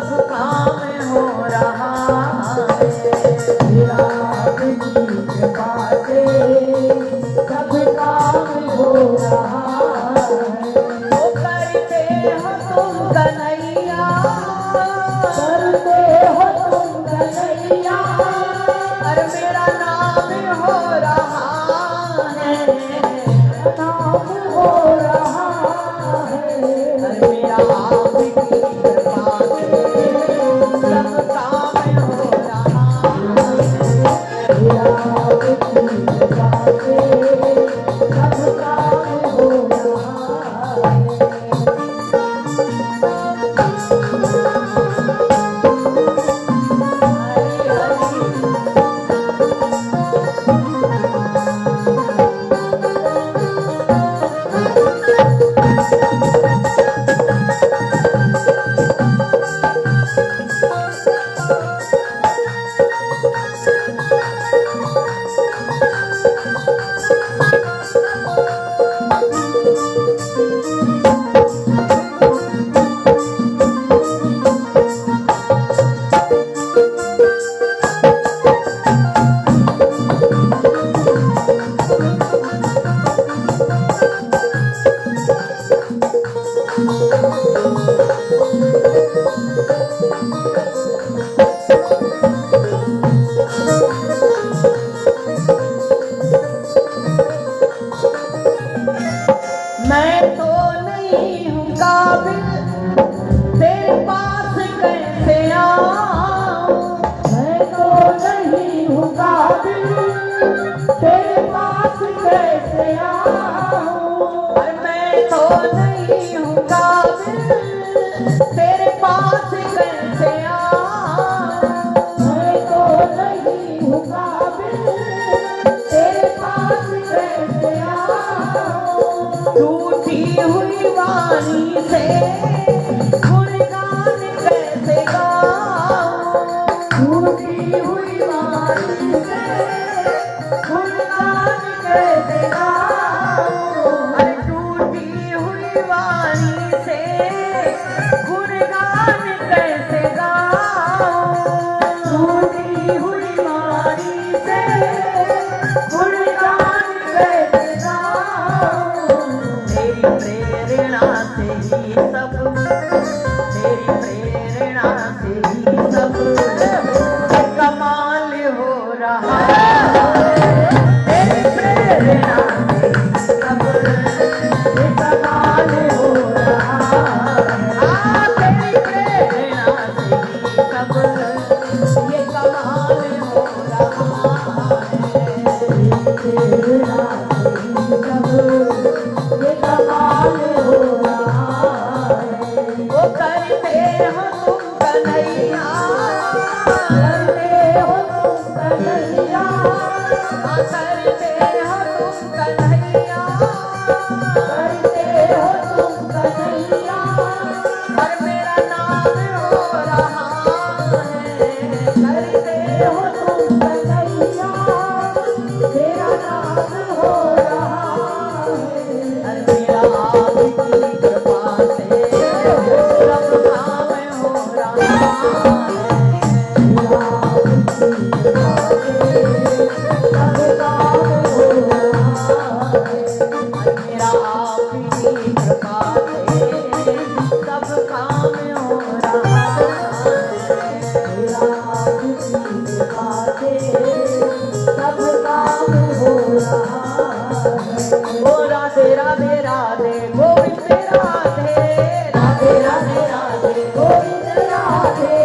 सब काम हो रहा है। आपकी कृपा से सब काम हो रहा है। वो करते हो तुम कन्हैया, करते हो तुम कन्हैया, और मेरा नाम हो रहा है। नाम हो रहा है। और मेरा आपकी कृपा से सब काम हो रहा है। आपकी कृपा से सब काम हो रहा है। मैं तो नहीं हूँ काबिल तेरे पास कैसे आऊं। मैं तो नहीं हूँ काबिल तेरे पास कैसे आऊं। और मैं तो नहीं हूँ काबिल तेरे पास कैसे आऊं। मैं तो नहीं हूँ काबिल तेरे पास कैसे आऊं। टूटी हुई वाणी से गुणगान कैसे गाऊं। टूटी हुई वाणी से गुणगान कैसे गाऊं। अरे टूटी हुई वाणी से गुणगान कैसे गाऊं। टूटी हुई वाणी से गुणगान कैसे गाऊं। तेरी प्रेरणा से ही सब, तेरी प्रेरणा से ही सब कमाल हो रहा है। तेरी प्रेरणा से ही सब कमाल हो रहा है। तेरी प्रेरणा से ही सब ये कमाल हो रहा है। प्रेरणा से ही सब ये कमाल हो रहा है। वो करते हो तुम कन्हैया, करते हो तुम कन्हैया, करते हो तुम कन्हैया, करते हो तुम कन्हैया, और मेरा नाम हो रहा है। करते हो तुम कन्हैया, तेरा नाम हो रहा है। और मेरा आपकी कृपा से सब काम हो रहा है। मेरा आपकी कृपा से सब काम हो रहा है। सब काम हो रहा है। ओ राधे राधे राधे गोविंद राधे, राधे राधे राधे गोविंद राधे,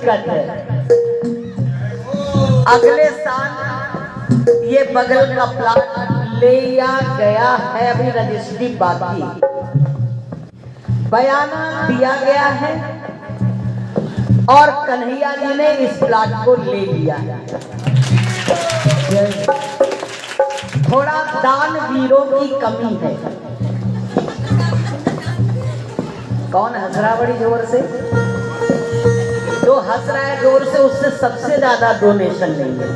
दिक्कत है। अगले साल ये बगल का प्लाट ले गया है, अभी रजिस्ट्री बाकी, बयाना दिया गया है और कन्हैया जी ने इस प्लाट को ले लिया। थोड़ा दानवीरों की कमी है। कौन हंस रहा बड़ी जोर से? जो हंस रहा है जोर से उससे सबसे ज्यादा डोनेशन लेंगे,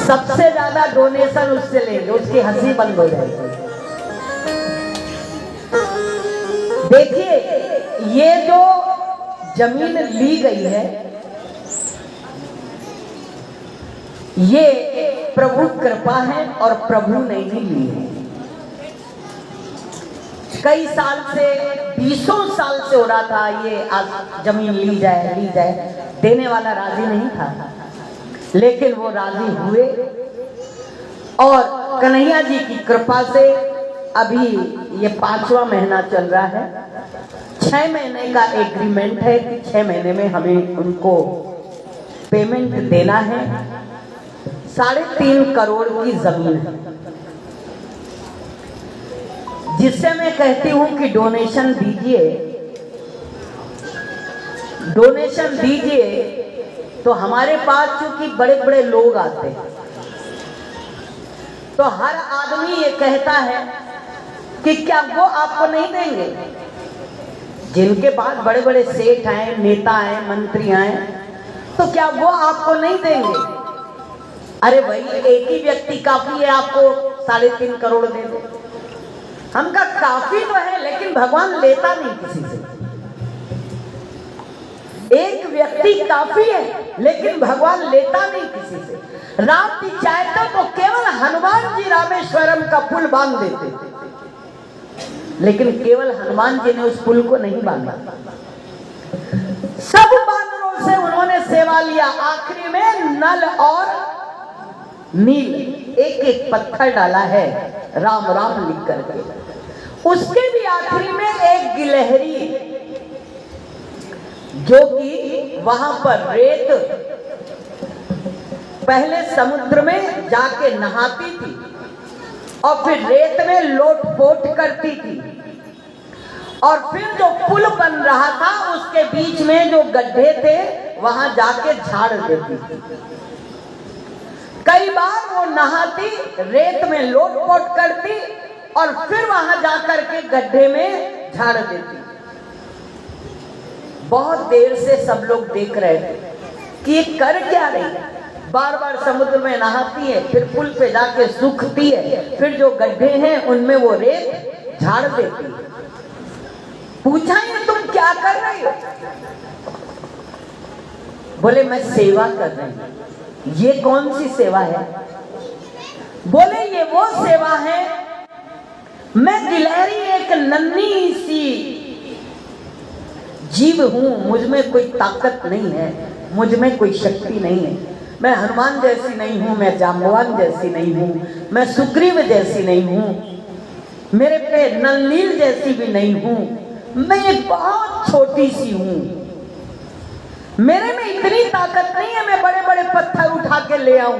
सबसे ज्यादा डोनेशन उससे लेंगे, उसकी हंसी बंद हो जाएगी। देखिए, ये जो जमीन ली गई है ये प्रभु कृपा है और प्रभु ने ही ली है। कई साल से, 20 साल से हो रहा था ये आज जमीन ली जाए, देने वाला राजी नहीं था, लेकिन वो राजी हुए और कन्हैया जी की कृपा से अभी ये 5वां महीना चल रहा है। 6 महीने का एग्रीमेंट है कि 6 महीने में हमें उनको पेमेंट देना है। 3.5 करोड़ की जमीन है, जिससे मैं कहती हूं कि डोनेशन दीजिए, डोनेशन दीजिए। तो हमारे पास चूंकि बड़े बड़े लोग आते हैं तो हर आदमी ये कहता है कि क्या वो आपको नहीं देंगे? जिनके पास बड़े बड़े सेठ हैं, नेता हैं, मंत्री हैं, तो क्या वो आपको नहीं देंगे? अरे भाई, एक ही व्यक्ति काफी है, आपको 3.5 करोड़ दे दो। हम का काफी तो है, लेकिन भगवान लेता नहीं किसी से। एक व्यक्ति काफी है, लेकिन भगवान लेता नहीं किसी से। राम जी चाहते तो केवल हनुमान जी रामेश्वरम का पुल बांध देते, लेकिन केवल हनुमान जी ने उस पुल को नहीं बांधा। सब बानरों से उन्होंने सेवा लिया। आखिरी में नल और नील एक एक पत्थर डाला है, राम राम लिख करके। उसके भी आखिरी में एक गिलहरी, जो कि वहां पर रेत, पहले समुद्र में जाके नहाती थी और फिर रेत में लोटपोट करती थी, और फिर जो पुल बन रहा था उसके बीच में जो गड्ढे थे वहां जाके झाड़ देती थी। कई बार वो नहाती, रेत में लोटपोट करती और फिर वहां जाकर के गड्ढे में झाड़ देती। बहुत देर से सब लोग देख रहे थे कि ये कर क्या रही है। बार बार समुद्र में नहाती है, फिर पुल पे जाके सूखती है, फिर जो गड्ढे हैं उनमें वो रेत झाड़ देती है। पूछा ये तुम क्या कर रही हो? बोले मैं सेवा कर रही हूं। ये कौन सी सेवा है? बोले ये वो सेवा है, मैं गिलहरी एक नन्ही सी जीव हूं, मुझ में कोई ताकत नहीं है, मुझ में कोई शक्ति नहीं है। मैं हनुमान जैसी नहीं हूं, मैं जाम्बवान जैसी नहीं हूं, मैं सुग्रीव जैसी नहीं हूं, मेरे पे नलनील जैसी भी नहीं हूं। मैं एक बहुत छोटी सी हूं, मेरे में इतनी ताकत नहीं है मैं बड़े बड़े पत्थर उठा के ले आऊं।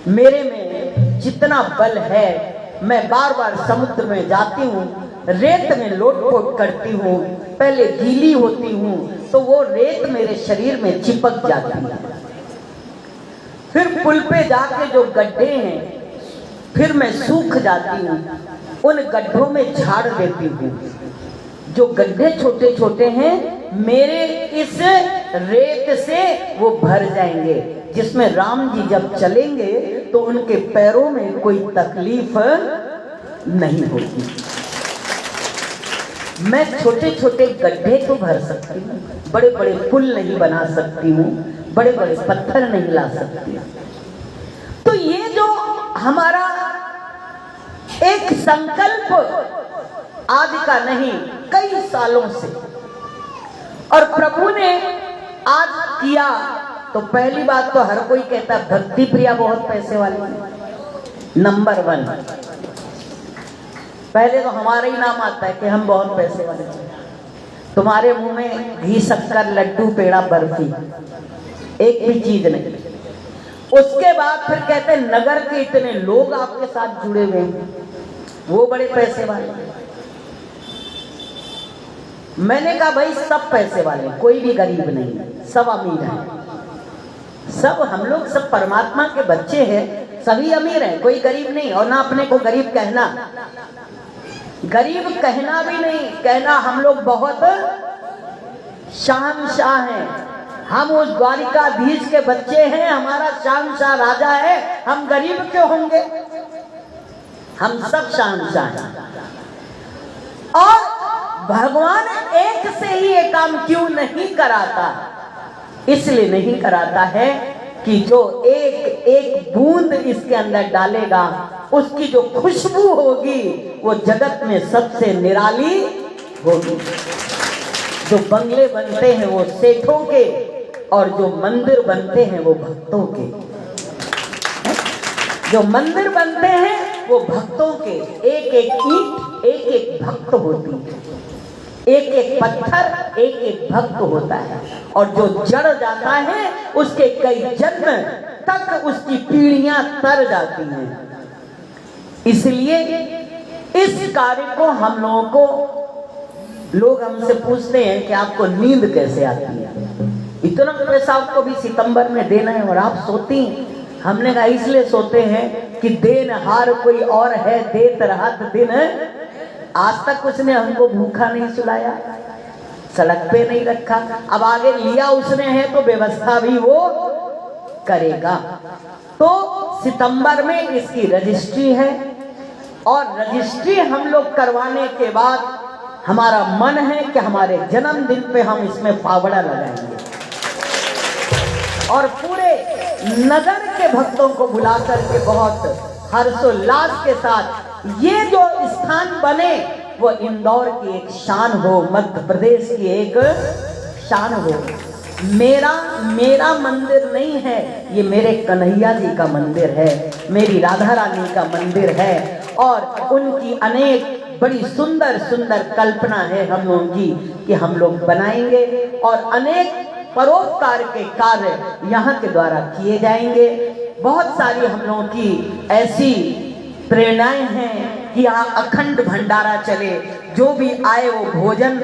मेरे में जितना बल है, मैं बार बार समुद्र में जाती हूं, रेत में लोटपोट करती हूँ, पहले गीली होती हूँ तो वो रेत मेरे शरीर में चिपक जाती है। फिर पुल पे जाके जो गड्ढे हैं, फिर मैं सूख जाती हूँ, उन गड्ढों में झाड़ देती हूँ। जो गड्ढे छोटे छोटे हैं मेरे इस रेत से वो भर जाएंगे, जिसमें राम जी जब चलेंगे तो उनके पैरों में कोई तकलीफ नहीं होगी। मैं छोटे छोटे गड्ढे तो भर सकती हूँ, बड़े बड़े पुल नहीं बना सकती हूँ, बड़े बड़े पत्थर नहीं ला सकती। तो ये जो हमारा एक संकल्प आज का नहीं, कई सालों से, और प्रभु ने आज किया। तो पहली बात तो हर कोई कहता है भक्ति प्रिया बहुत पैसे वाली, नंबर 1। पहले तो हमारा ही नाम आता है कि हम बहुत पैसे वाले हैं। तुम्हारे मुंह में घी शक्कर लड्डू पेड़ा बर्फी, एक भी चीज नहीं। उसके बाद फिर कहते नगर के इतने लोग आपके साथ जुड़े हुए हैं, वो बड़े पैसे वाले। मैंने कहा भाई सब पैसे वाले, कोई भी गरीब नहीं, सब अमीर हैं। सब हम लोग सब परमात्मा के बच्चे हैं, सभी अमीर हैं, कोई गरीब नहीं। और ना अपने को गरीब कहना भी नहीं, कहना हम लोग बहुत शहंशाह हैं। हम उस द्वारिकाधीश के बच्चे हैं, हमारा शहंशाह राजा है, हम गरीब क्यों होंगे? हम सब शहंशाह हैं। और भगवान एक से ही ये काम क्यों नहीं कराता? इसलिए नहीं कराता है कि जो एक एक बूंद इसके अंदर डालेगा, उसकी जो खुशबू होगी वो जगत में सबसे निराली होगी। जो बंगले बनते हैं वो सेठों के, और जो मंदिर बनते हैं वो भक्तों के। जो मंदिर बनते हैं वो भक्तों के, एक एक ईंट एक एक भक्त होती है, एक एक पत्थर एक एक भक्त होता है। और जो जड़ जाता है उसके कई जन्म तक उसकी पीढ़ियां तर जाती हैं। इसलिए इस कार्य को हम लोगों को, लोग हमसे पूछते हैं कि आपको नींद कैसे आती है? इतना पैसा आपको भी सितंबर में देना है और आप सोती हैं। हमने कहा इसलिए सोते हैं कि देनहार कोई और है, देत रात दिन। आज तक उसने हमको भूखा नहीं सुलाया, सड़क पे नहीं रखा, अब आगे लिया उसने है तो व्यवस्था भी वो करेगा। तो सितंबर में इसकी रजिस्ट्री है, और रजिस्ट्री हम लोग करवाने के बाद हमारा मन है कि हमारे जन्मदिन पे हम इसमें फावड़ा लगाएंगे और पूरे नगर के भक्तों को बुला करके बहुत हर्षोल्लास के साथ ये जो स्थान बने वो इंदौर की एक शान हो, मध्य प्रदेश की एक शान हो। मेरा मंदिर नहीं है, ये मेरे कन्हैया जी का मंदिर है, मेरी राधा रानी का मंदिर है, और उनकी अनेक बड़ी सुंदर सुंदर कल्पना है हम लोगों की कि हम लोग बनाएंगे, और अनेक परोपकार के कार्य यहाँ के द्वारा किए जाएंगे। बहुत सारी हम लोगों की ऐसी प्रेरणाएं हैं कि यहाँ अखंड भंडारा चले, जो भी आए वो भोजन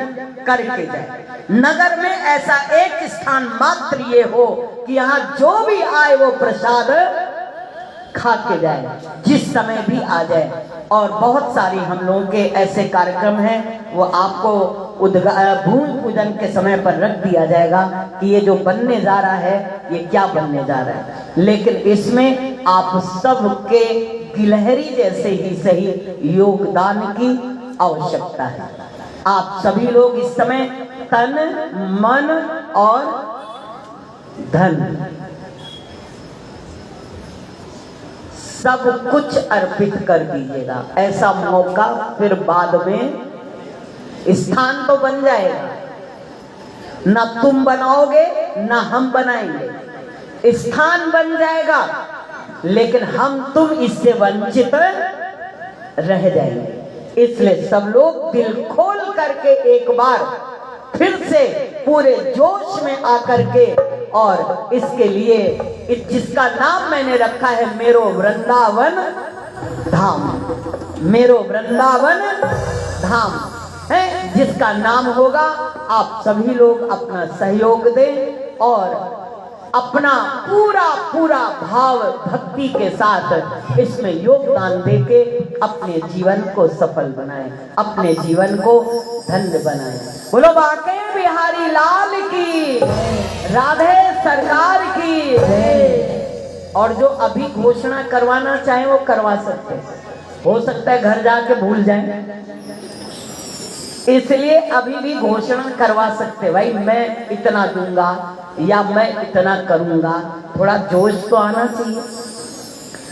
करके जाए। नगर में ऐसा एक स्थान मात्र ये हो कि यहाँ जो भी आए वो प्रसाद खा के जाए, जिस समय भी आ जाए। और बहुत सारी हम लोगों के ऐसे कार्यक्रम हैं, वो आपको भूमि पूजन के समय पर रख दिया जाएगा कि ये जो बनने जा रहा है ये क्या बनने जा रहा है। लेकिन इसमें आप सबके गिलहरी जैसे ही सही योगदान की आवश्यकता है। आप सभी लोग इस समय तन मन और धन सब कुछ अर्पित कर दीजिएगा। ऐसा मौका फिर बाद में, स्थान तो बन जाएगा, ना तुम बनाओगे ना हम बनाएंगे, स्थान बन जाएगा, लेकिन हम तुम इससे वंचित रह जाएंगे। इसलिए सब लोग दिल खोल करके एक बार फिर से पूरे जोश में आकर के, और इसके लिए जिसका नाम मैंने रखा है मेरो वृंदावन धाम, मेरो वृंदावन धाम है, जिसका नाम होगा, आप सभी लोग अपना सहयोग दें और अपना पूरा पूरा भाव भक्ति के साथ इसमें योगदान देके अपने जीवन को सफल बनाएं, अपने जीवन को धन्य बनाएं। बोलो बांके बिहारी लाल की, राधे सरकार की। और जो अभी घोषणा करवाना चाहे वो करवा सकते हैं, हो सकता है घर जाके भूल जाएं, इसलिए अभी भी घोषणा करवा सकते, भाई मैं इतना दूंगा या मैं इतना करूंगा, थोड़ा जोश तो आना चाहिए,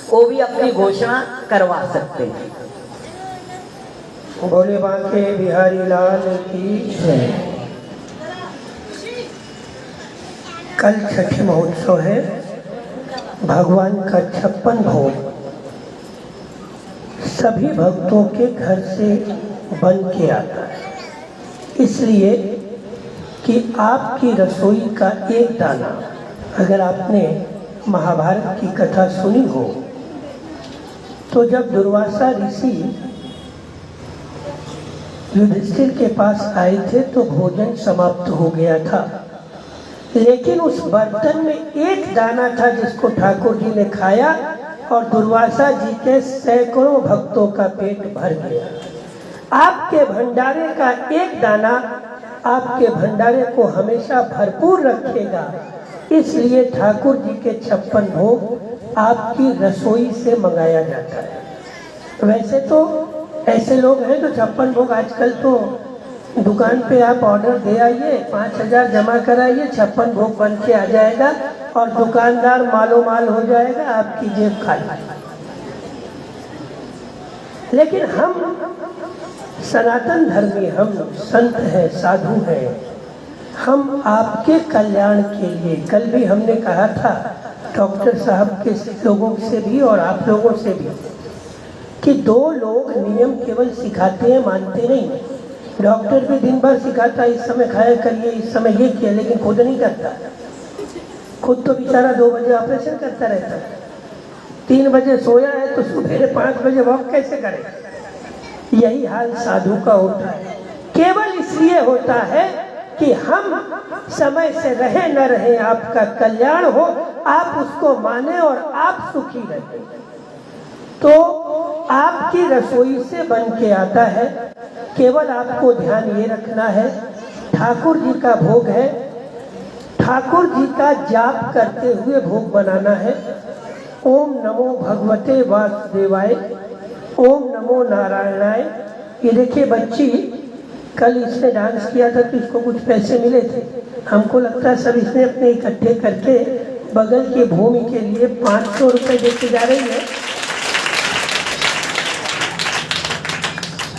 वो भी अपनी घोषणा करवा सकते हैं। बोले बांके बिहारी लाल की जय। कल छठी महोत्सव है, भगवान का 56 भोग सभी भक्तों के घर से बन के आता है, इसलिए कि आपकी रसोई का एक दाना, अगर आपने महाभारत की कथा सुनी हो तो जब दुर्वासा ऋषि युधिष्ठिर के पास आए थे तो भोजन समाप्त हो गया था, लेकिन उस बर्तन में एक दाना था जिसको ठाकुर जी ने खाया और दुर्वासा जी के सैकड़ों भक्तों का पेट भर गया। आपके भंडारे का एक दाना आपके भंडारे को हमेशा भरपूर रखेगा, इसलिए ठाकुर जी के 56 भोग आपकी रसोई से मंगाया जाता है। वैसे तो ऐसे लोग हैं तो 56 भोग आजकल तो दुकान पे आप ऑर्डर दे आइए, 5000 जमा कराइए, 56 भोग बन के आ जाएगा और दुकानदार मालो माल हो जाएगा, आपकी जेब खाली। लेकिन हम सनातन धर्मी, हम संत हैं, साधु हैं, हम आपके कल्याण के लिए, कल भी हमने कहा था डॉक्टर साहब के लोगों से भी और आप लोगों से भी, कि 2 लोग नियम केवल सिखाते हैं, मानते नहीं। डॉक्टर भी दिन भर सिखाता है, इस समय खाया करिए, इस समय ये किया, लेकिन खुद नहीं करता। खुद तो बेचारा 2 बजे ऑपरेशन करता रहता है, 3 बजे सोया है तो सुबह 5 बजे वॉक कैसे करे। यही हाल साधु का होता है, केवल इसलिए होता है कि हम समय से रहे न रहे, आपका कल्याण हो, आप उसको माने और आप सुखी रहे। तो आपकी रसोई से बन के आता है, केवल आपको ध्यान ये रखना है, ठाकुर जी का भोग है, ठाकुर जी का जाप करते हुए भोग बनाना है। ओम नमो भगवते वासुदेवाय, ओम नमो नारायणाय। ये देखिए बच्ची, कल इसने डांस किया था तो इसको कुछ पैसे मिले थे, हमको लगता है सब इसने अपने इकट्ठे करके बगल की भूमि के लिए 500 रुपये देके जा रही है।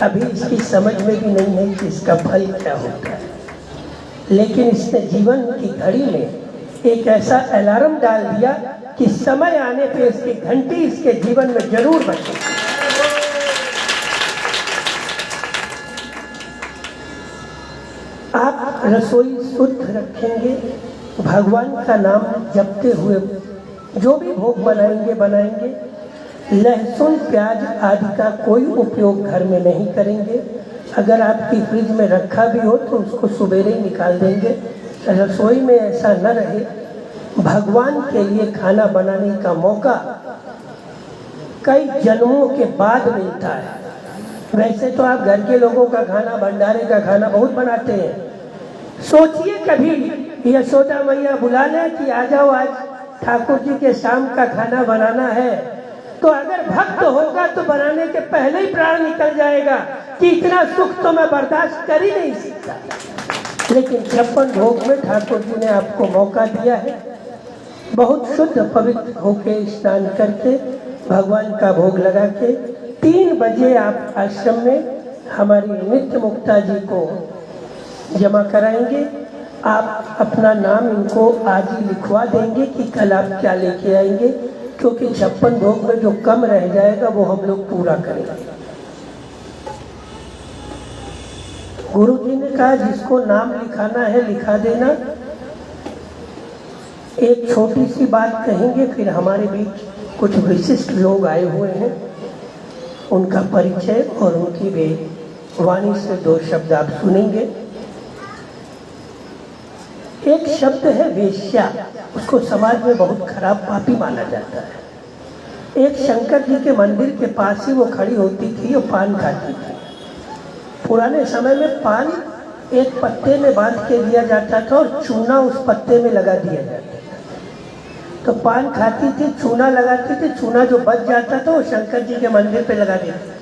अभी इसकी समझ में भी नहीं है कि इसका फल क्या होता है, लेकिन इसने जीवन की घड़ी में एक ऐसा अलार्म डाल दिया कि समय आने पे इसकी घंटी इसके जीवन में जरूर बजेगी। आप रसोई शुद्ध रखेंगे, भगवान का नाम जपते हुए जो भी भोग बनाएंगे, लहसुन प्याज आदि का कोई उपयोग घर में नहीं करेंगे। अगर आपकी फ्रिज में रखा भी हो तो उसको सुबेरे ही निकाल देंगे। रसोई में ऐसा न रहे। भगवान के लिए खाना बनाने का मौका कई जन्मों के बाद मिलता है। वैसे तो आप घर के लोगों का खाना, भंडारे का खाना बहुत बनाते हैं। सोचिए कभी यशोदा मैया बुला लें कि आ जाओ, आज ठाकुर जी के शाम का खाना बनाना है, तो अगर भक्त होगा तो बनाने के पहले ही प्राण निकल जाएगा कि इतना सुख तो मैं बर्दाश्त कर ही नहीं सकता। लेकिन 56 भोग में ठाकुर जी ने आपको मौका दिया है, बहुत शुद्ध पवित्र होके स्नान करके भगवान का भोग लगा के 3 बजे आप आश्रम में हमारी नित्य मुक्ता जी को जमा कराएंगे। आप अपना नाम इनको आज ही लिखवा देंगे कि कल आप क्या लेके आएंगे, क्योंकि 56 भोग में जो कम रह जाएगा वो हम लोग पूरा करेंगे। गुरु जी ने कहा जिसको नाम लिखाना है लिखा देना। एक छोटी सी बात कहेंगे, फिर हमारे बीच कुछ विशिष्ट लोग आए हुए हैं, उनका परिचय और उनकी भी वाणी से 2 शब्द आप सुनेंगे। एक शब्द है वेश्या, उसको समाज में बहुत खराब पापी माना जाता है। एक शंकर जी के मंदिर के पास ही वो खड़ी होती थी और पान खाती थी। पुराने समय में पान एक पत्ते में बांध के दिया जाता था और चूना उस पत्ते में लगा दिया जाता था। तो पान खाती थी, चूना लगाती थी, चूना जो बच जाता था वो शंकर जी के मंदिर पे लगा देते।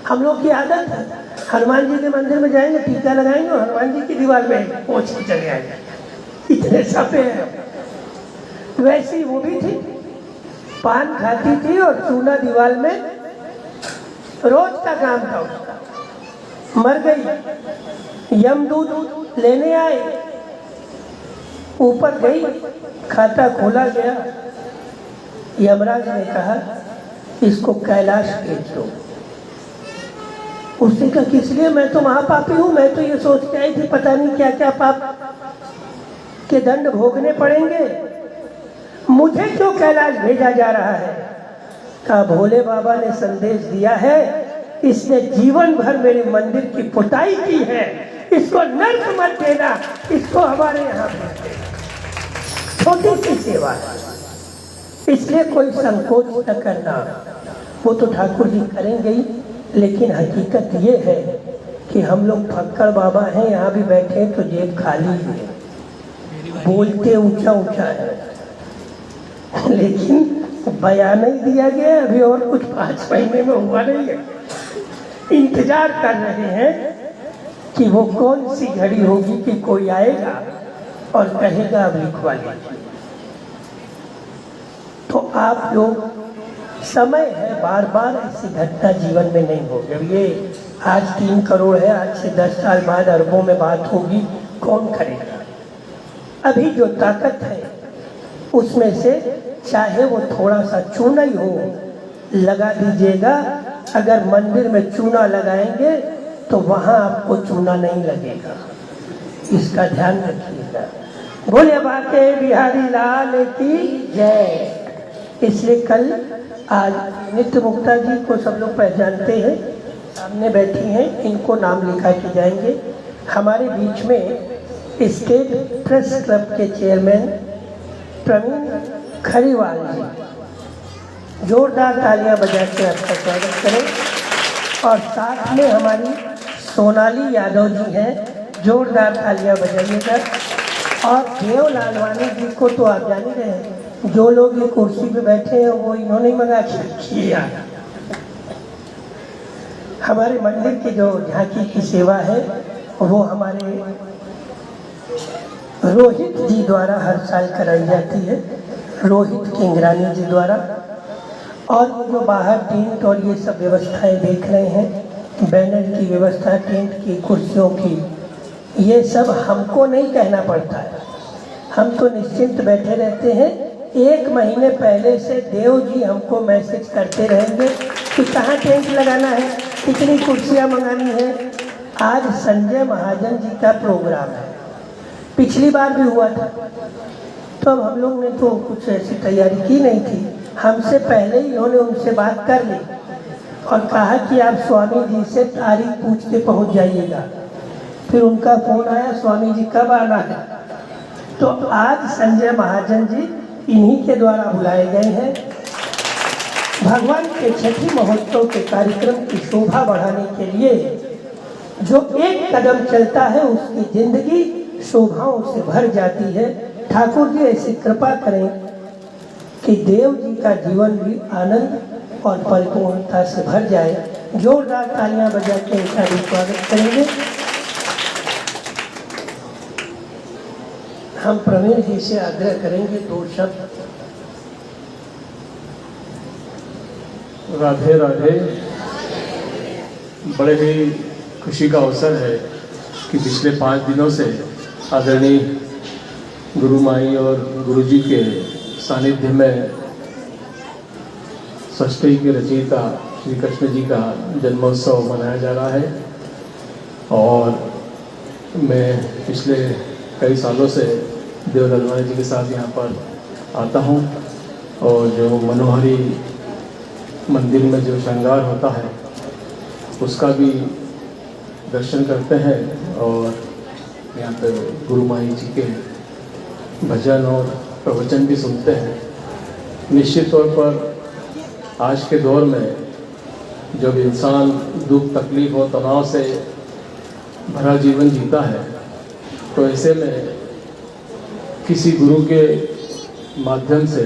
हम लोग की आदत है, हनुमान जी के मंदिर में जाएंगे, टीका लगाएंगे और हनुमान जी की दीवार में पहुंच के चले आएंगे, इतने सफे हैं। वैसी वो भी थी, पान खाती थी और चूना दीवार में, रोज का काम था उसका। मर गई, यमदूत लेने आए, ऊपर गई, खाता खोला गया। यमराज ने कहा इसको कैलाश भेज दो। उसने कहा किस लिए, मैं तो महापापी हूँ, मैं तो ये सोच के आई थी पता नहीं क्या क्या पाप के दंड भोगने पड़ेंगे, मुझे क्यों कैलाश भेजा जा रहा है। कहा भोले बाबा ने संदेश दिया है, इसने जीवन भर मेरे मंदिर की पुताई की है, इसको नर्क मत देना, इसको हमारे यहाँ भेज देना। छोटी सी सेवा है, इसलिए कोई संकोच न करना। वो तो ठाकुर जी करेंगे ही, लेकिन हकीकत ये है कि हम लोग फक्कड़ बाबा हैं, यहाँ भी बैठे तो जेब खाली है, बोलते ऊंचा ऊंचा है, लेकिन बयान नहीं दिया गया अभी, और कुछ 5 महीने में हुआ नहीं है। इंतजार कर रहे हैं कि वो कौन सी घड़ी होगी कि कोई आएगा और कहेगा अब लिखवा लीजिए। तो आप लोग, समय है, बार बार ऐसी घटना जीवन में नहीं होगी। अब ये आज 3 करोड़ है, आज से 10 साल बाद अरबों में बात होगी, कौन करेगा। अभी जो ताकत है उसमें से चाहे वो थोड़ा सा चूना ही हो, लगा दीजिएगा। अगर मंदिर में चूना लगाएंगे तो वहां आपको चूना नहीं लगेगा, इसका ध्यान रखिएगा। बोले बाके बिहारी लाल की जय। इसलिए कल आज नित्य मुक्ता जी को सब लोग पहचानते हैं, सामने बैठी हैं, इनको नाम लिखा के जाएंगे। हमारे बीच में स्टेट प्रेस क्लब के चेयरमैन प्रवीण खरीवाल जी, जोरदार तालियां बजा के आपका स्वागत करें। और साथ में हमारी सोनाली यादव जी हैं, जोरदार तालियां बजाइएगा। और देव लालवानी जी को तो आप जान ही रहे हैं, जो लोग ये कुर्सी पे बैठे हैं वो इन्होंने मंगा के किया। हमारे मंदिर की जो झांकी की सेवा है वो हमारे रोहित जी द्वारा हर साल कराई जाती है, रोहित किंगरानी जी द्वारा। और जो बाहर टेंट और ये सब व्यवस्थाएं देख रहे हैं, बैनर की व्यवस्था, टेंट की, कुर्सियों की, ये सब हमको नहीं कहना पड़ता है, हम तो निश्चिंत बैठे रहते हैं। 1 महीने पहले से देव जी हमको मैसेज करते रहेंगे कि कहाँ टेंट लगाना है, कितनी कुर्सियाँ मंगानी है। आज संजय महाजन जी का प्रोग्राम है, पिछली बार भी हुआ था, तो अब हम लोग ने तो कुछ ऐसी तैयारी की नहीं थी, हमसे पहले ही इन्होंने उनसे बात कर ली और कहा कि आप स्वामी जी से तारीख पूछ के पहुँच जाइएगा। फिर उनका फोन आया, स्वामी जी कब आना है। तो आज संजय महाजन जी इन्हीं के द्वारा बुलाए गए हैं। भगवान के छठी महोत्सव के कार्यक्रम की शोभा बढ़ाने के लिए जो एक कदम चलता है उसकी जिंदगी शोभाओं से भर जाती है। ठाकुर जी ऐसी कृपा करें कि देव जी का जीवन भी आनंद और परिपूर्णता से भर जाए। जोरदार तालियां बजा के इनका भी स्वागत करेंगे। हम प्रवीण जी से आग्रह करेंगे 2 शब्द। राधे राधे। बड़े ही खुशी का अवसर है कि पिछले 5 दिनों से आदरणीय गुरु माई और गुरु जी के सानिध्य में षष्ठी के रचयिता श्री कृष्ण जी का जन्मोत्सव मनाया जा रहा है। और मैं पिछले कई सालों से देव लालवानी जी के साथ यहाँ पर आता हूँ और जो मनोहरी मंदिर में जो श्रृंगार होता है उसका भी दर्शन करते हैं और यहाँ पे गुरु माई जी के भजन और प्रवचन भी सुनते हैं। निश्चित तौर पर आज के दौर में जब इंसान दुख तकलीफ और तनाव से भरा जीवन जीता है तो ऐसे में किसी गुरु के माध्यम से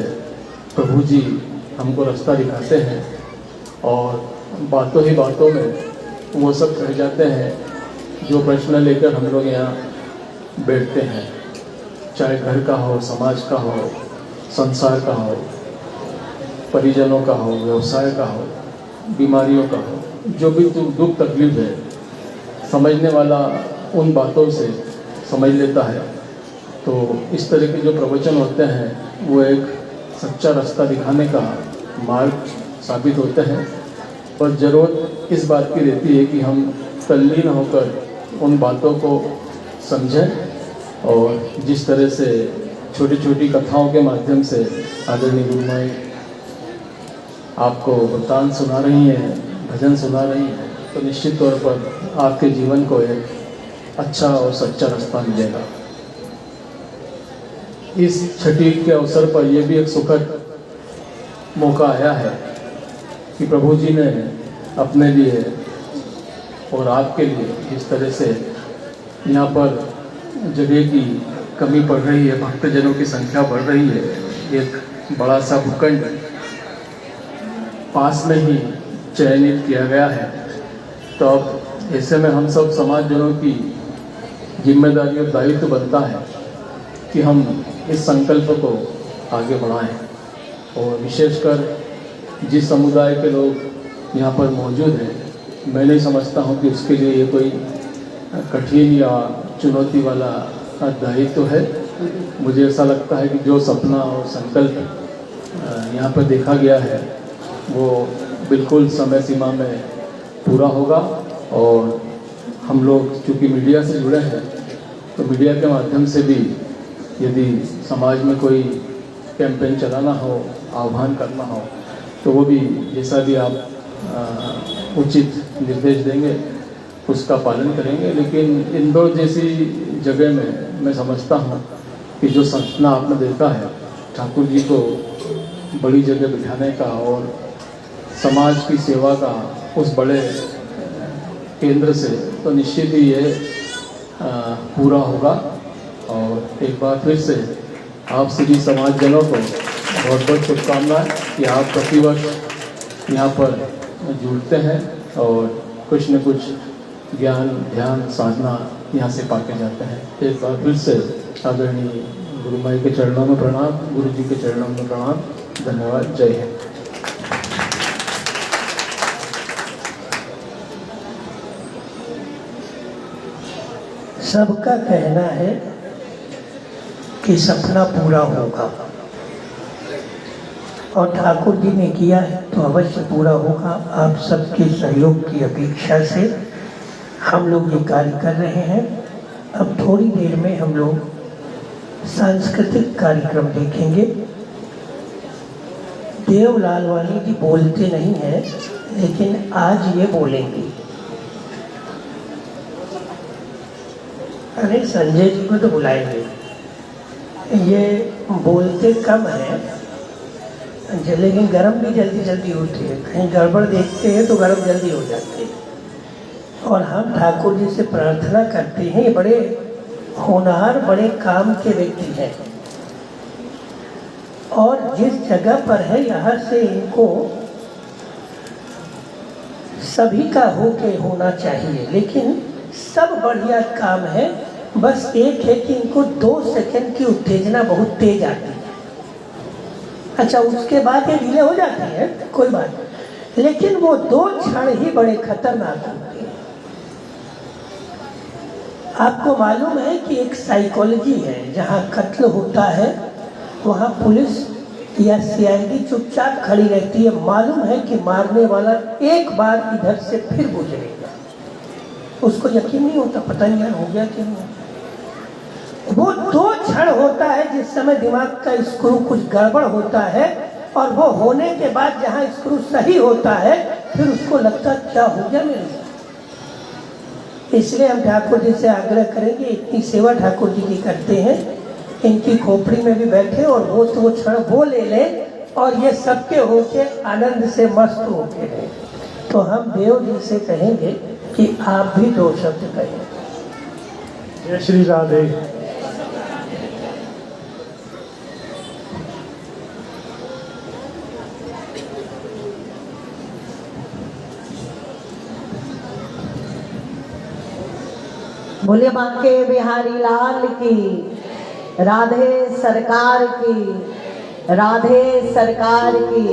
प्रभु जी हमको रास्ता दिखाते हैं और बातों ही बातों में वो सब कह जाते हैं जो प्रश्न लेकर हम लोग यहाँ बैठते हैं, चाहे घर का हो, समाज का हो, संसार का हो, परिजनों का हो, व्यवसाय का हो, बीमारियों का हो, जो भी दुख तकलीफ है, समझने वाला उन बातों से समझ लेता है। तो इस तरह के जो प्रवचन होते हैं वो एक सच्चा रास्ता दिखाने का मार्ग साबित होते हैं। और ज़रूरत इस बात की रहती है कि हम तल्लीन होकर उन बातों को समझें और जिस तरह से छोटी छोटी कथाओं के माध्यम से आदरणीय गुरुमाई आपको वृत्तांत सुना रही हैं, भजन सुना रही हैं, तो निश्चित तौर पर आपके जीवन को एक अच्छा और सच्चा रास्ता मिलेगा। इस छठी के अवसर पर यह भी एक सुखद मौका आया है कि प्रभु जी ने अपने लिए और आपके लिए जिस तरह से यहाँ पर जगह की कमी पड़ रही है, भक्तजनों की संख्या बढ़ रही है, एक बड़ा सा भूखंड पास में ही चयनित किया गया है। तो अब ऐसे में हम सब समाजजनों की जिम्मेदारी और दायित्व बनता है कि हम इस संकल्प को आगे बढ़ाएं और विशेषकर जिस समुदाय के लोग यहाँ पर मौजूद हैं, मैं नहीं समझता हूँ कि उसके लिए ये कोई कठिन या चुनौती वाला दायित्व है। मुझे ऐसा लगता है कि जो सपना और संकल्प यहाँ पर देखा गया है वो बिल्कुल समय सीमा में पूरा होगा। और हम लोग चूँकि मीडिया से जुड़े हैं तो मीडिया के माध्यम से भी यदि समाज में कोई कैंपेन चलाना हो, आह्वान करना हो, तो वो भी जैसा भी आप उचित निर्देश देंगे उसका पालन करेंगे। लेकिन इंदौर जैसी जगह में मैं समझता हूँ कि जो सपना आपने देखा है ठाकुर जी को बड़ी जगह बिठाने का और समाज की सेवा का उस बड़े केंद्र से, तो निश्चित ही ये पूरा होगा। और एक बार फिर से आप सभी समाजजनों को बहुत बहुत शुभकामनाएं कि आप प्रतिवर्ष यहाँ पर जुड़ते हैं और कुछ न कुछ ज्ञान, ध्यान, साधना यहाँ से पाके जाते हैं। एक बार फिर से आदरणीय गुरुमाई के चरणों में प्रणाम, गुरु जी के चरणों में प्रणाम। धन्यवाद। जय हिंद। सबका कहना है कि सपना पूरा होगा और ठाकुर जी ने किया है तो अवश्य पूरा होगा। आप सबके सहयोग की अपेक्षा से हम लोग ये कार्य कर रहे हैं। अब थोड़ी देर में हम लोग सांस्कृतिक कार्यक्रम देखेंगे। देव लालवानी जी बोलते नहीं हैं, लेकिन आज ये बोलेंगे। अरे संजय जी को तो बुलाएंगे, ये बोलते कम हैं लेकिन गर्म भी जल्दी जल्दी होती है। कहीं गड़बड़ देखते हैं तो गर्म जल्दी हो जाते हैं। और हम ठाकुर जी से प्रार्थना करते हैं, ये बड़े होनहार, बड़े काम के व्यक्ति हैं और जिस जगह पर है यहाँ से इनको सभी का होके होना चाहिए। लेकिन सब बढ़िया काम है, बस एक है कि इनको 2 सेकंड की उत्तेजना बहुत तेज आती है। अच्छा, उसके बाद ये ढीले हो जाते हैं, कोई बात नहीं, लेकिन वो 2 क्षण ही बड़े खतरनाक होते हैं। आपको मालूम है कि एक साइकोलॉजी है, जहाँ कत्ल होता है वहाँ पुलिस या सीआईडी चुपचाप खड़ी रहती है। मालूम है कि मारने वाला एक बार इधर से फिर गुजरेगा, उसको यकीन नहीं होता, पता नहीं हो गया कि नहीं। वो 2 क्षण होता है जिस समय दिमाग का स्क्रू कुछ गड़बड़ होता है और वो होने के बाद जहाँ स्क्रू सही होता है फिर उसको लगता क्या हो गया मेरे साथ। इसलिए हम ठाकुर जी से आग्रह करेंगे, इतनी सेवा ठाकुर जी की करते हैं, इनकी खोपड़ी में भी बैठे और वो तो क्षण वो ले लें और ये सबके होके आनंद से मस्त होके रहें। तो हम देव जी से कहेंगे कि आप भी 2 शब्द कहें। जय श्री राधे। बोले बांके बिहारी लाल की, राधे सरकार की, राधे सरकार की।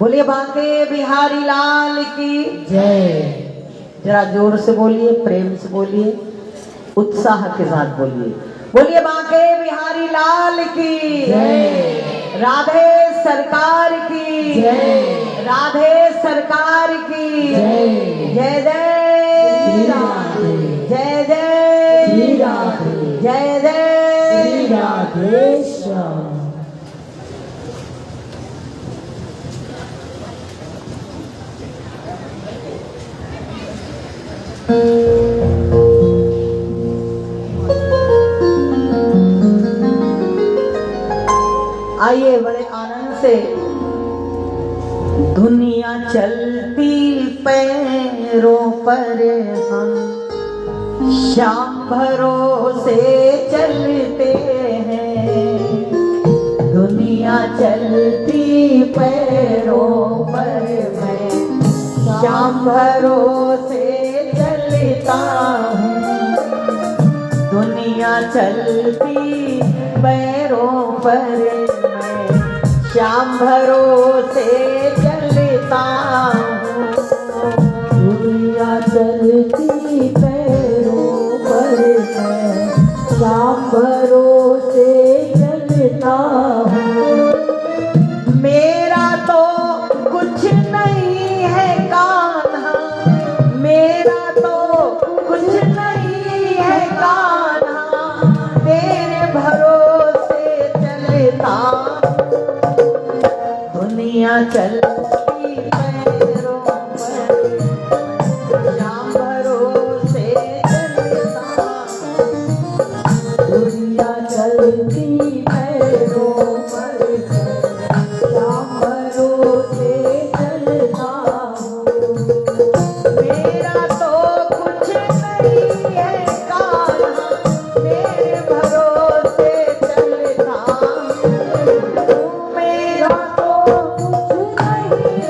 बोलिए बांके बिहारी लाल की जय। जरा जोर से बोलिए, प्रेम से बोलिए, उत्साह के साथ बोलिए। बोलिए बांके बिहारी लाल की जय। राधे सरकार की जय। राधे सरकार की जय। जय जय राधे, जय जय राधे, जय जय राधे श्याम। आइए बड़े आनंद से। दुनिया चलती पैरों पर हम शाम भरोसे चलते हैं। दुनिया चलती पैरों पर मैं शाम भरोसे चलता हूँ। दुनिया चलती पैरों पर मैं शाम भरोसे चलता हूँ। दुनिया चलती पैरों पर मैं शाम भरोसे चलता हूँ। मेरा तो कुछ नहीं है कान्हा, मेरा तो कुछ नहीं है कान्हा, तेरे भरोसे चलता। दुनिया चलती पैरों पर शाम भरोसे चलता। दुनिया चलती पैरों पर शाम भरोसे चलता हूँ। मेरा तो कुछ नहीं है कान्हा, तेरे भरोसे चलता हूँ। मेरा तो कुछ नहीं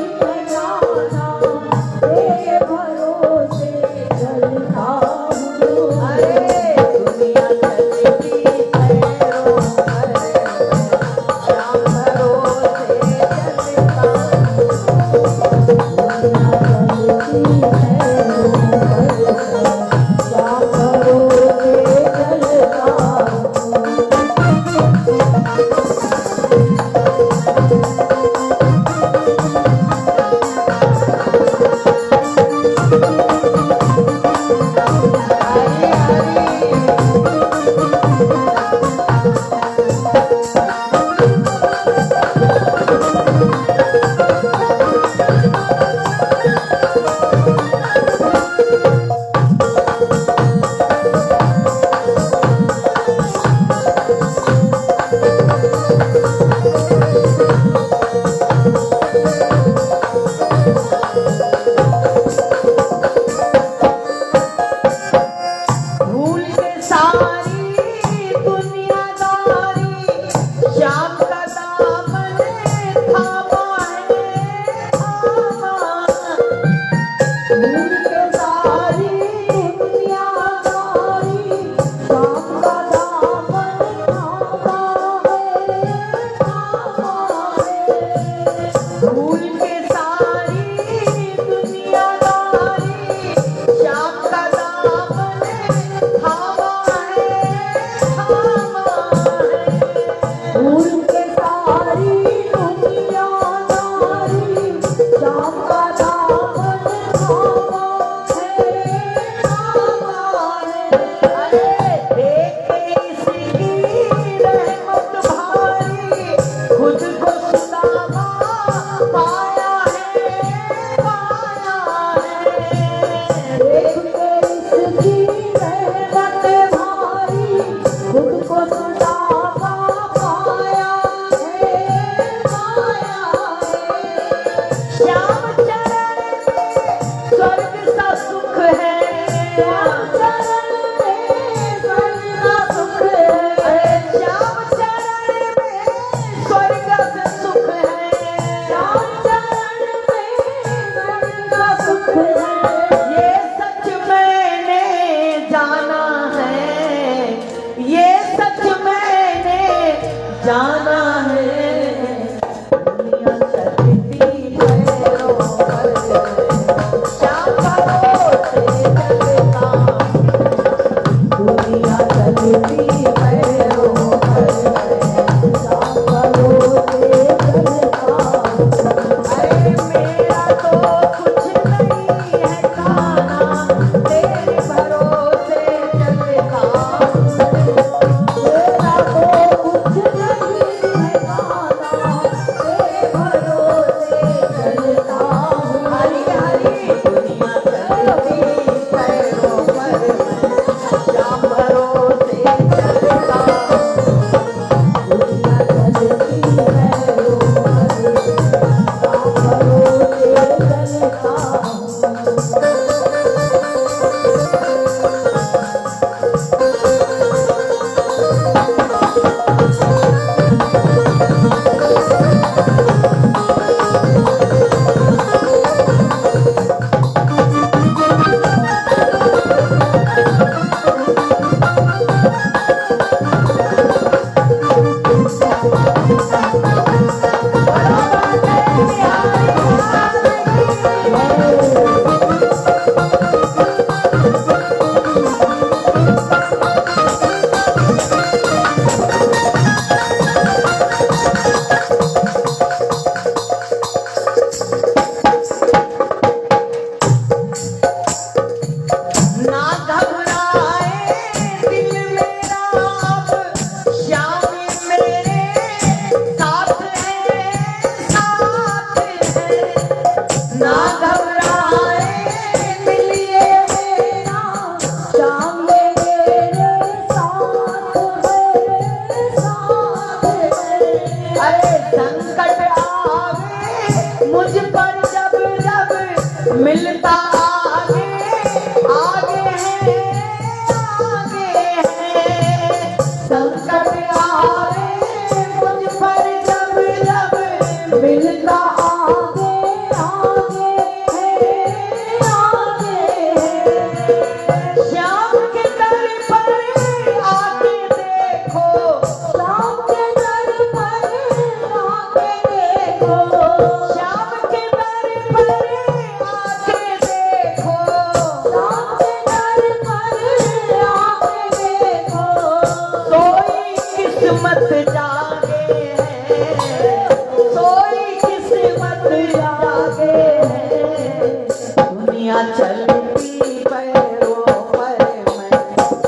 संकट आवे मुझ पर जब जब मिलता आगे आगे है आगे है। संकट आवे मुझ पर जब जब मिलता आगे आगे है आगे है। श्याम के दर पर आके देखो, श्याम के दर पर आके देखो, श्याम के दर पर आके देखो, श्याम के दर पर आके देखो। सोई किस्मत जागे है, सोई किस्मत जागे है। दुनिया चलती पैरों पर मैं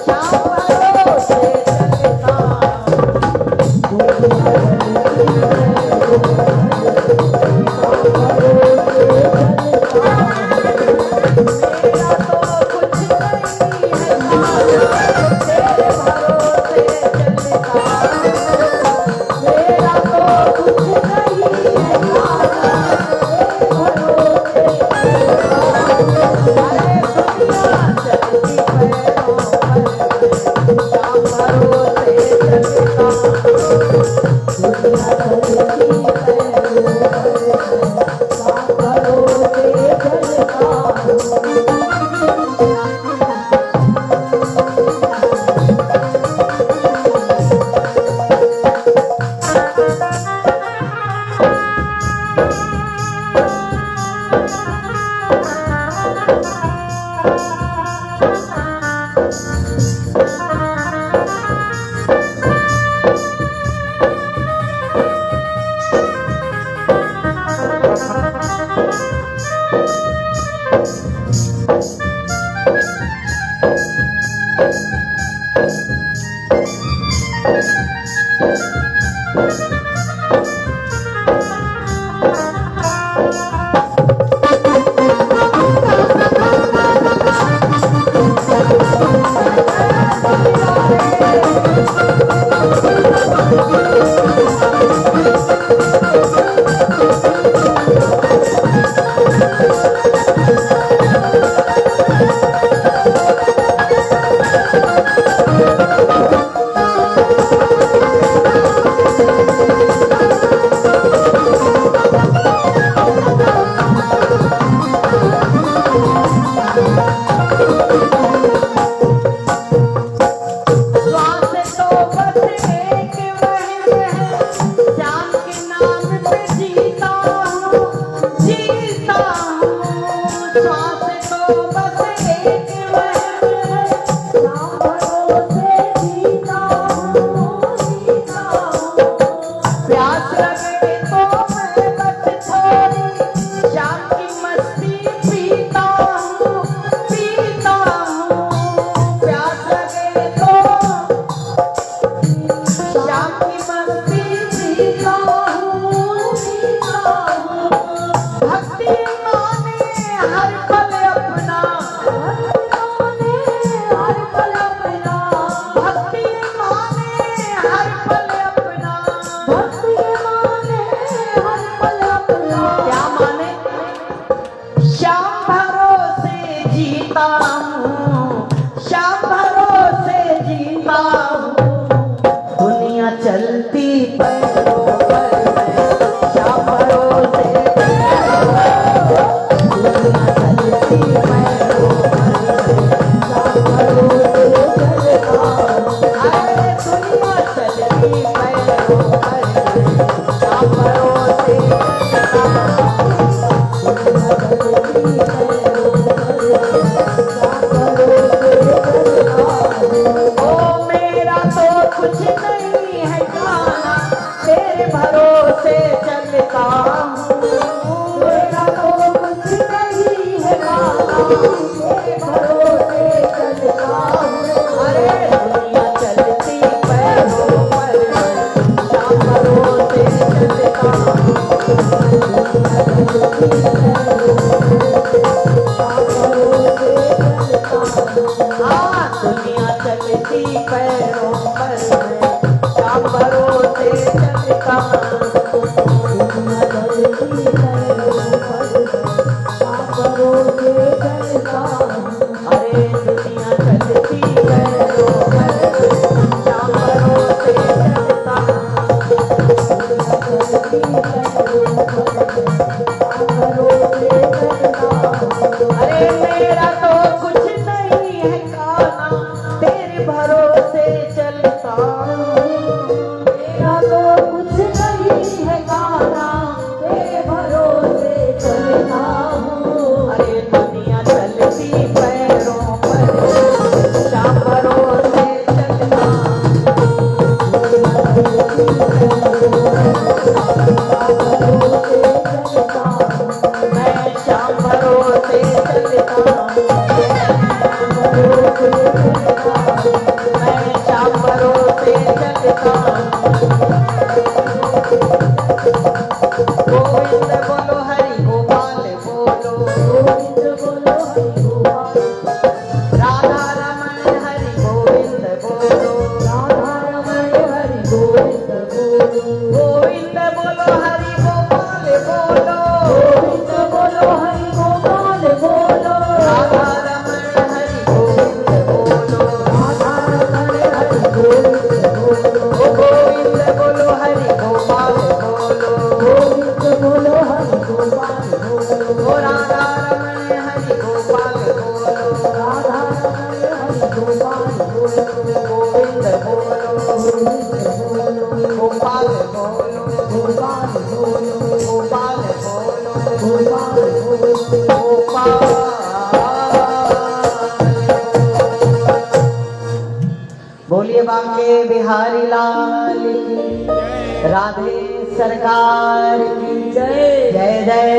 श्याम भरोसे चलता मेरा तो कुछ नहीं है खाना, तेरे भरोसे चलता। मेरा तो कुछ नहीं है खाना, तेरे भरोसे अरे दुनिया चलती पैरों पर मैं श्याम भरोसे चलता। दुनिया चलती पैरों पर मैं श्याम भरोसे चलता। चलती पैरों पर मैं श्याम भरोसे दुनिया चलती पैरों पर मैं श्याम भरोसे चलता। अरे दुनिया चलती पैरों पर मैं श्याम भरोसे चलता। दुनिया चलती पैरों पर श्याम भरोसे चलता। ओ मेरा तो कुछ नहीं है जाना, तेरे भरोसे चलता हूँ। मेरा तो कुछ नहीं है जाना, तेरे भरोसे चलता हूँ। अरे दुनिया चलती पैरों पर मैं श्याम भरोसे चलता हूँ। दुनिया चलती पैरों पर श्याम भरोसे चलता हूँ। हाँ दुनिया चलती पैरों पर मैं श्याम भरोसे चलता हूँ। मैं श्याम भरोसे चलता मैं श्याम भरोसे चलता गोविंद बोलो हरि गोपाल बोलो राधा रमण हरि गोविंद बोलो गोविंद बोलो हरि गोपाल बोलो राधा रमण हरि गोविंद बोलो गोविंद बोलो हरि गोपाल बोलो राधा रमण हरि गोपाल बोलो गोविंद बोलो गोपाल बोलो गोपाल बोलो गोपाल। बोलिए बांके बिहारी लाल की, राधे सरकार की जय जय जय।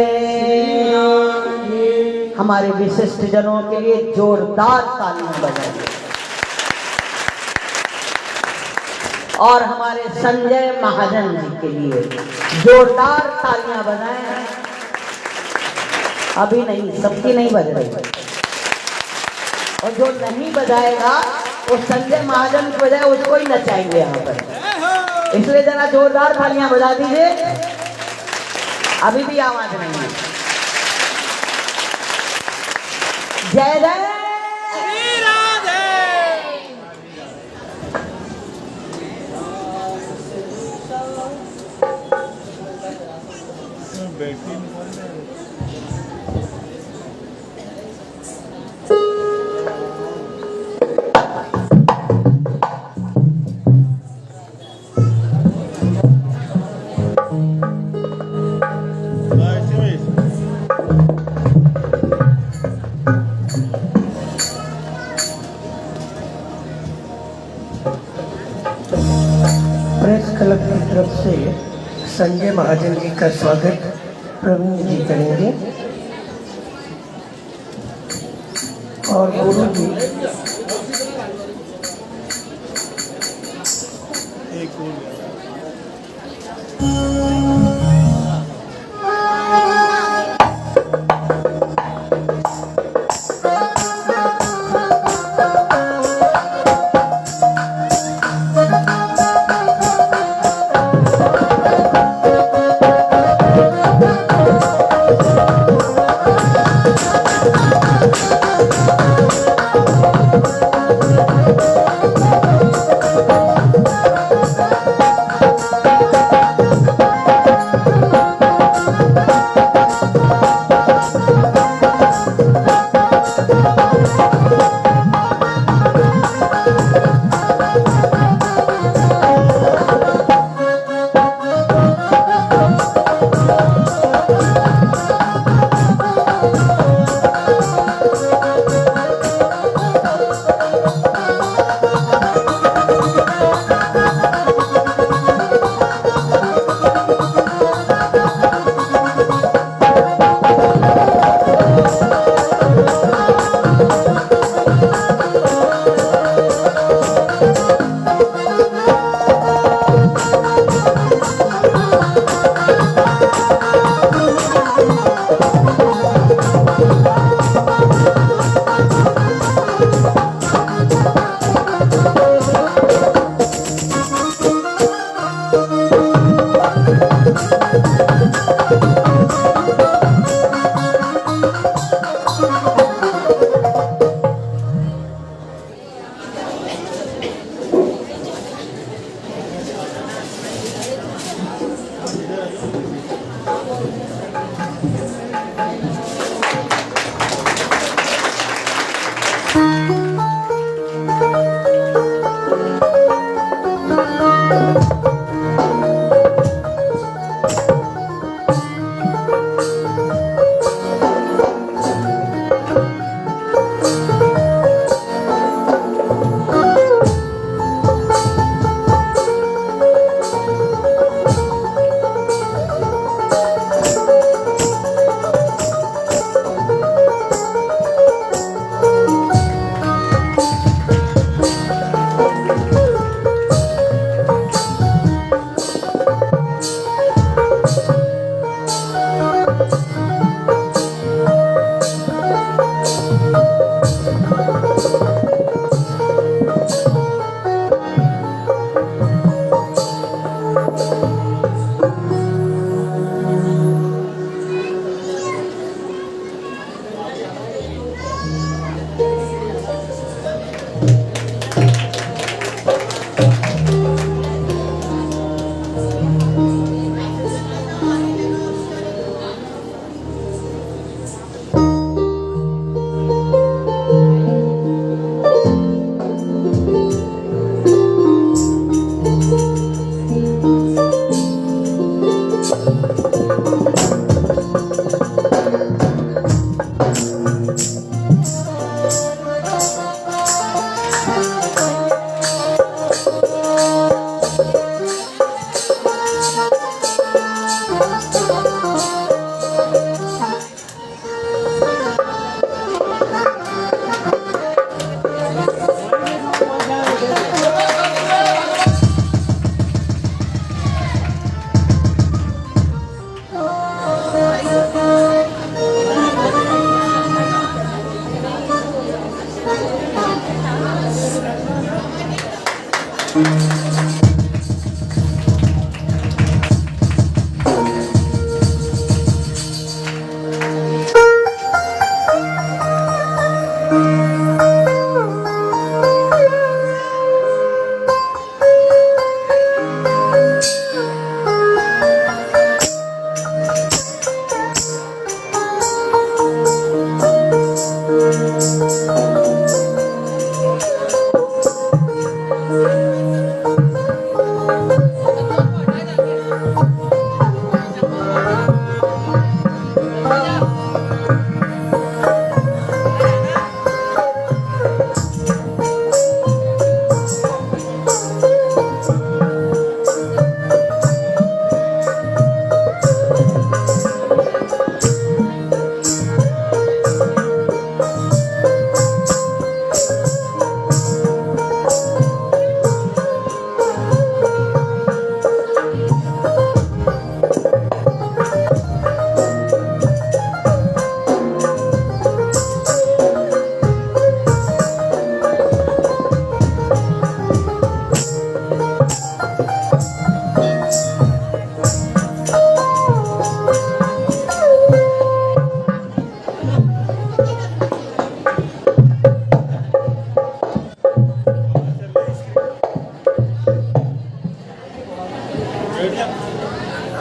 हमारे विशिष्ट जनों के लिए जोरदार तालियां बजाइए और हमारे संजय महाजन जी के लिए जोरदार तालियां बजाएं। अभी नहीं, सबकी नहीं बज रही, और जो नहीं बजाएगा वो संजय महाजन की बजाय उसको ही नचाएंगे यहाँ पर। इसलिए जरा जोरदार तालियां बजा दीजिए। अभी भी आवाज नहीं है। जय जय प्रेस क्लब की तरफ से संजय महाजन जी का स्वागत प्रवीण जी करेंगे और गुरु जी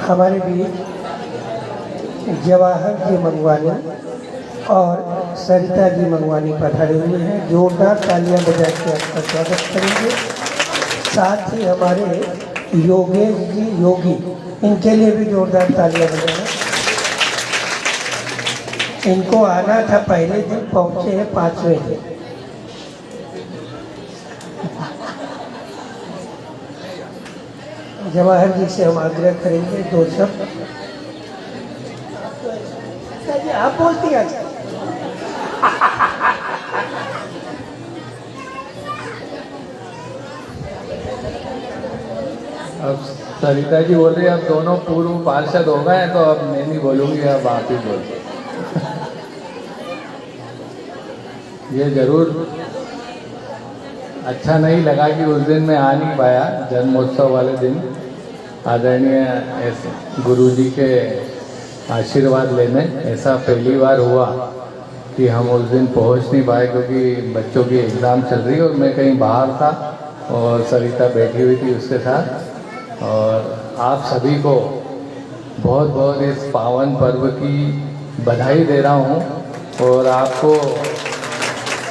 हमारे बीच जवाहर जी मंगवानी और सरिता जी मंगवानी पधारे हुए हैं। जोरदार तालियां बजा के आपका स्वागत करेंगे। साथ ही हमारे योगेश जी योगी, इनके लिए भी जोरदार तालियां बजाएं। इनको आना था, पहले दिन पहुंचे हैं 5वें दिन। जवाहर जी से हम आग्रह करेंगे 2 शब्द। आप बोलती हैं। अब सरिता जी बोल रही है अब दोनों पूर्व पार्षद हो गए हैं, तो अब मैं नहीं बोलूँगी, अब आप ही बोल। ये जरूर अच्छा नहीं लगा कि उस दिन मैं आ नहीं पाया, जन्मोत्सव वाले दिन आदरणीय गुरुजी के आशीर्वाद लेने। ऐसा पहली बार हुआ कि हम उस दिन पहुंच नहीं पाए, क्योंकि बच्चों की एग्ज़ाम चल रही और मैं कहीं बाहर था और सरिता बैठी हुई थी उसके साथ। और आप सभी को बहुत बहुत इस पावन पर्व की बधाई दे रहा हूं। और आपको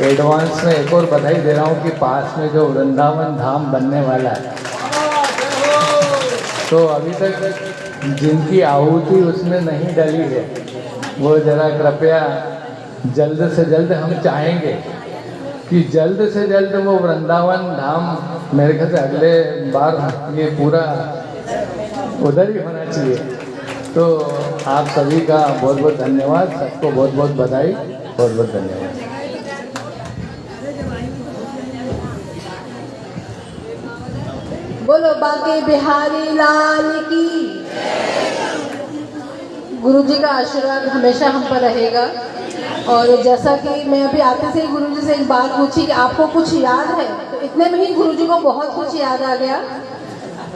एडवांस में एक और बधाई दे रहा हूँ कि पास में जो वृंदावन धाम बनने वाला है, तो अभी तक जिनकी आहुति उसमें नहीं डली है, वो ज़रा कृपया जल्द से जल्द, हम चाहेंगे कि जल्द से जल्द वो वृंदावन धाम, मेरे ख्याल से अगले बार ये पूरा उधर ही होना चाहिए। तो आप सभी का बहुत बहुत धन्यवाद, सबको बहुत बहुत बधाई, बहुत बहुत धन्यवाद। बोलो बाके बिहारी लाल की। गुरु जी का आशीर्वाद हमेशा हम पर रहेगा। और जैसा कि मैं अभी आते से ही गुरु जी से एक बात पूछी कि आपको कुछ याद है, तो इतने में ही गुरु जी को बहुत कुछ याद आ गया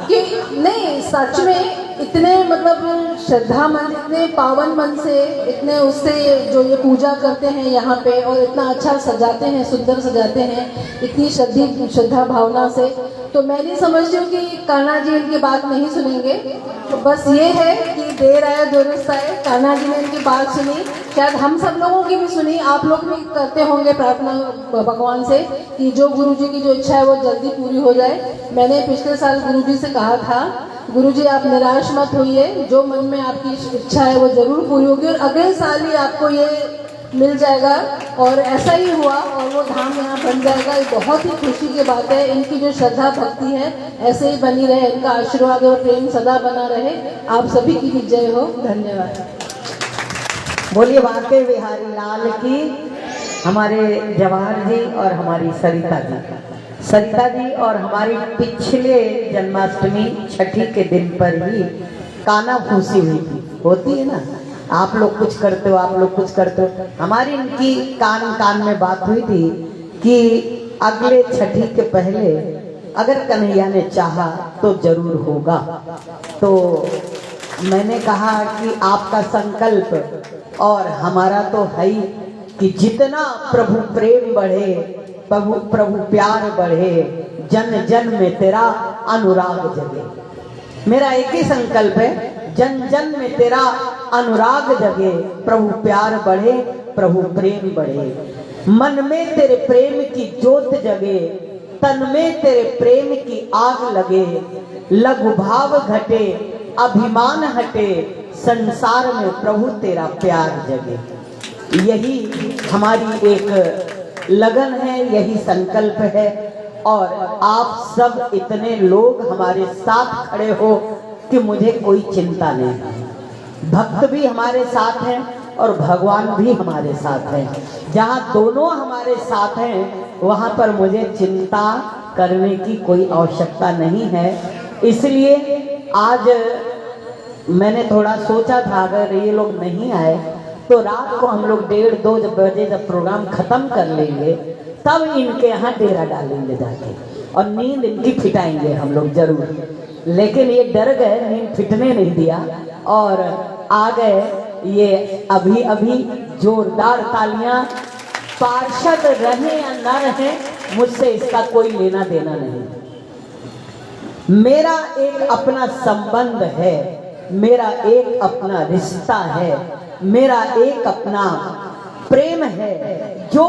कि नहीं, सच में इतने मतलब श्रद्धा मन, इतने पावन मन से, इतने उससे जो ये पूजा करते हैं यहाँ पे, और इतना अच्छा सजाते हैं, सुंदर सजाते हैं, इतनी श्रद्धा भावना से। तो मैं नहीं समझती हूँ कि कान्हा जी इनकी बात नहीं सुनेंगे। तो बस ये है कि देर आया दुरुस्त आए, कान्हा जी ने इनकी बात सुनी, शायद हम सब लोगों की भी सुनी। आप लोग भी करते होंगे प्रार्थना भगवान से कि जो गुरु जी की जो इच्छा है वो जल्दी पूरी हो जाए। मैंने पिछले साल गुरु जी से कहा था गुरुजी आप निराश मत होइए, जो मन में आपकी इच्छा है वो जरूर पूरी होगी और अगले साल ही आपको ये मिल जाएगा। और ऐसा ही हुआ और वो धाम यहाँ बन जाएगा। ये बहुत ही खुशी की बात है। इनकी जो श्रद्धा भक्ति है ऐसे ही बनी रहे, इनका आशीर्वाद और प्रेम सदा बना रहे। आप सभी की जय हो। धन्यवाद। बोलिए बांके बिहारी लाल की। हमारे जवाहर जी और हमारी सरिता जी और हमारी पिछले जन्माष्टमी छठी के दिन पर ही काना फूसी हुई थी, होती है ना, आप लोग कुछ करते हो, आप लोग कुछ करते हो। हमारी इनकी कान में बात हुई थी कि अगले छठी के पहले अगर कन्हैया ने चाहा तो जरूर होगा। तो मैंने कहा कि आपका संकल्प और हमारा तो है ही कि जितना प्रभु प्रेम बढ़े, प्रभु प्यार बढ़े, जन जन में तेरा अनुराग जगे। मेरा एक ही संकल्प है, जन जन में तेरा अनुराग जगे, प्रभु प्यार बढ़े, प्रभु प्रेम बढ़े। मन में तेरे प्रेम की ज्योत जगे, तन में तेरे प्रेम की आग लगे। लघु भाव घटे, अभिमान हटे, संसार में प्रभु तेरा प्यार जगे। यही हमारी एक लगन है, यही संकल्प है। और आप सब इतने लोग हमारे साथ खड़े हो कि मुझे कोई चिंता नहीं। भक्त भी हमारे साथ हैं और भगवान भी हमारे साथ हैं। जहाँ दोनों हमारे साथ हैं वहाँ पर मुझे चिंता करने की कोई आवश्यकता नहीं है। इसलिए आज मैंने थोड़ा सोचा था अगर ये लोग नहीं आए तो रात को हम लोग 1:30-2 बजे जब प्रोग्राम खत्म कर लेंगे तब इनके यहाँ डेरा डालेंगे जाके और नींद इनकी फिटाएंगे हम लोग जरूर। लेकिन ये डर गए, नींद फिटने नहीं दिया और आ गए। ये अभी अभी जोरदार तालियां। पार्षद रहे या ना रहे मुझसे इसका कोई लेना देना नहीं। मेरा एक अपना संबंध है, मेरा एक अपना रिश्ता है, मेरा एक अपना प्रेम है। जो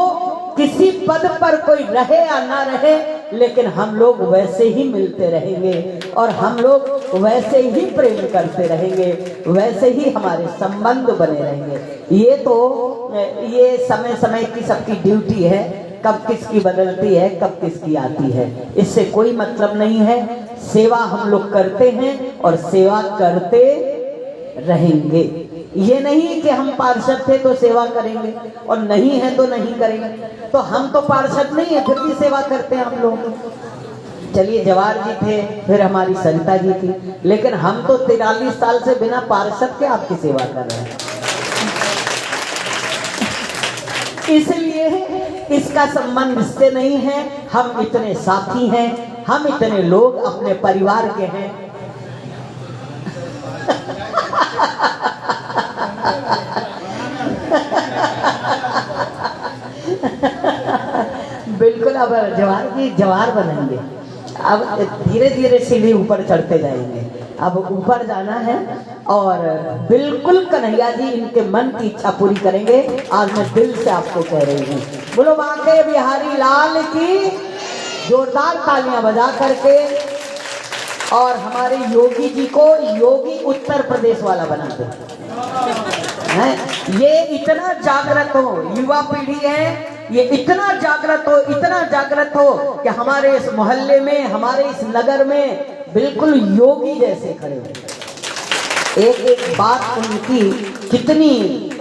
किसी पद पर कोई रहे या ना रहे लेकिन हम लोग वैसे ही मिलते रहेंगे और हम लोग वैसे ही प्रेम करते रहेंगे, वैसे ही हमारे संबंध बने रहेंगे। ये समय समय की सबकी ड्यूटी है, कब किसकी बदलती है, कब किसकी आती है, इससे कोई मतलब नहीं है। सेवा हम लोग करते हैं और सेवा करते रहेंगे। ये नहीं कि हम पार्षद थे तो सेवा करेंगे और नहीं है तो नहीं करेंगे। तो हम तो पार्षद नहीं है फिर भी सेवा करते हैं हम लोग। चलिए जवाहर जी थे, फिर हमारी सरिता जी थी, लेकिन हम तो 43 साल से बिना पार्षद के आपकी सेवा कर रहे हैं। इसलिए इसका संबंध इससे नहीं है। हम इतने साथी हैं, हम इतने लोग अपने परिवार के हैं। बिल्कुल। अब जवाहर जी जवाहर बनेंगे। अब धीरे धीरे सीढ़ी ऊपर चढ़ते जाएंगे। अब ऊपर जाना है और बिल्कुल कन्हैया जी इनके मन की इच्छा पूरी करेंगे। आज मैं दिल से आपको कह रही हूँ, बोलो बांके बिहारी लाल की। जोरदार तालियां बजा करके और हमारे योगी जी को योगी उत्तर प्रदेश वाला बना दो। ये इतना जागृत हो, युवा पीढ़ी है, ये इतना जागृत हो कि हमारे इस मोहल्ले में, हमारे इस नगर में बिल्कुल योगी जैसे खड़े हो। एक एक बात उनकी कितनी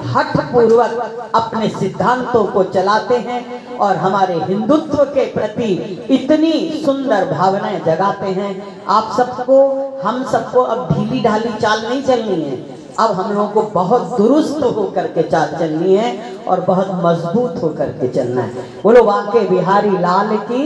हठ पूर्वक अपने सिद्धांतों को चलाते हैं और हमारे हिंदुत्व के प्रति इतनी सुंदर भावनाएं जगाते हैं। आप सबको, हम सबको अब ढीली ढाली चाल नहीं चलनी है। अब हम लोगों को बहुत दुरुस्त होकर के चाल चलनी है और बहुत मजबूत होकर के चलना है। बोलो बांके बिहारी लाल की।